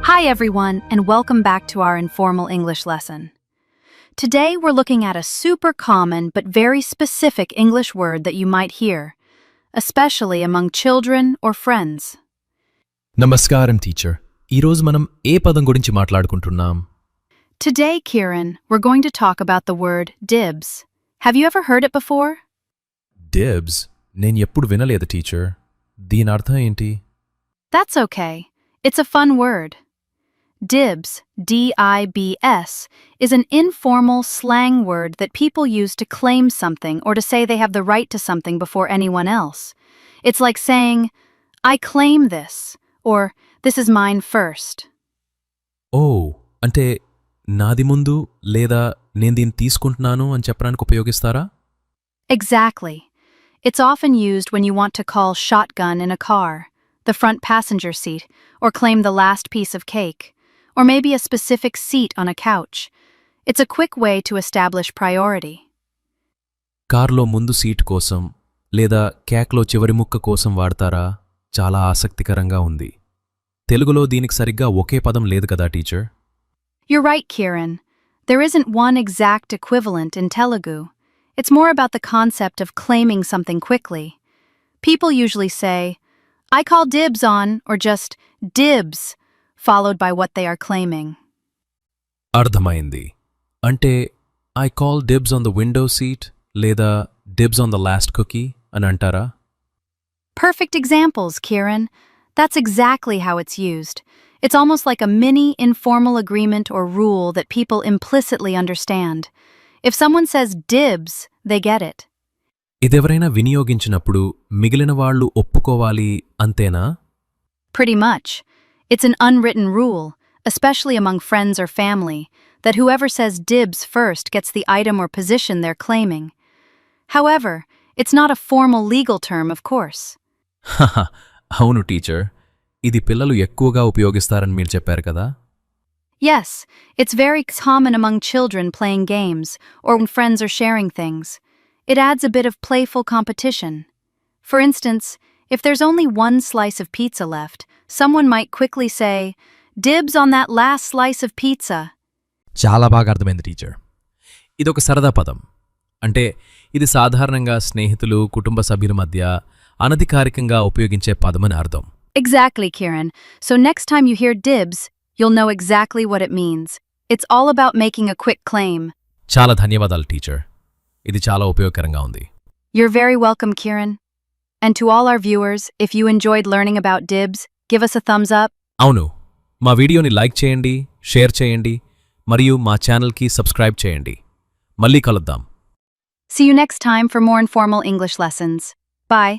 Hi everyone, and welcome back to our informal English lesson. Today we're looking at a super common but very specific English word that you might hear, especially among children or friends. నమస్కారం teacher. ఈరోజు మనం ఏ పదం గురించి మాట్లాడుకుంటున్నాం? Today, Kieran, we're going to talk about the word dibs. Have you ever heard it before? Dibs? నేను ఎప్పుడు వినలేదు teacher. దీని అర్థం ఏంటి? That's okay. It's a fun word. Dibs, D-I-B-S, is an informal slang word that people use to claim something or to say they have the right to something before anyone else. It's like saying, I claim this, or this is mine first. ఓ, అంటే నాది ముందు లేదా నేను దీన్ని తీసుకుంటున్నాను అని చెప్పడానికి ఉపయోగిస్తారా? Exactly. It's often used when you want to call shotgun in a car, the front passenger seat, or claim the last piece of cake, or maybe a specific seat on a couch. It's a quick way to establish priority. కార్లో ముందు seat కోసం లేదా కేక్లో చివరి ముక్క కోసం వాడతారా? చాలా ఆసక్తికరంగా ఉంది. తెలుగులో దీనికి సరిగ్గా ఒకే పదం లేదు కదా teacher? You're right, Kieran. There isn't one exact equivalent in Telugu. It's more about the concept of claiming something quickly. People usually say, I call dibs on, or just dibs, followed by what they are claiming. అర్థమైంది. అంటే I call dibs on the window seat లేదా dibs on the last cookie అని అంటారా? Perfect examples, Kieran. That's exactly how it's used. It's almost like a mini informal agreement or rule that people implicitly understand. If someone says dibs, they get it. ఇదెవరైనా వినియోగించినప్పుడు మిగిలిన వాళ్ళు ఒప్పుకోవాలి అంతేనా? Pretty much. It's an unwritten rule, especially among friends or family, that whoever says dibs first gets the item or position they're claiming. However, it's not a formal legal term, of course. హహ, అవును teacher. ఇది పిల్లలు ఎక్కువగా ఉపయోగిస్తారని మీరు చెప్పారు కదా? Yes, it's very common among children playing games or when friends are sharing things. It adds a bit of playful competition. For instance, if there's only one slice of pizza left, someone might quickly say, dibs on that last slice of pizza. చాలా బాగా అర్థమైంది teacher. ఇదొక సరదా పదం. అంటే ఇది సాధారణంగా స్నేహితులు, కుటుంబ సభ్యుల మధ్య అనధికారికంగా ఉపయోగించే పదమని అర్థం. Exactly, Kieran. So next time you hear dibs, you'll know exactly what it means. It's all about making a quick claim. చాలా ధన్యవాదాలు టీచర్. ఇది చాలా ఉపయోగకరంగా ఉంది. You're very welcome, Kieran. And to all our viewers, if you enjoyed learning about dibs, give us a thumbs up. అవును, మా వీడియోని like చేయండి, షేర్ చేయండి, మరియు మా ఛానల్కి సబ్స్క్రైబ్ చేయండి. మళ్ళీ కలుద్దాం. See you next time for more informal English lessons. Bye.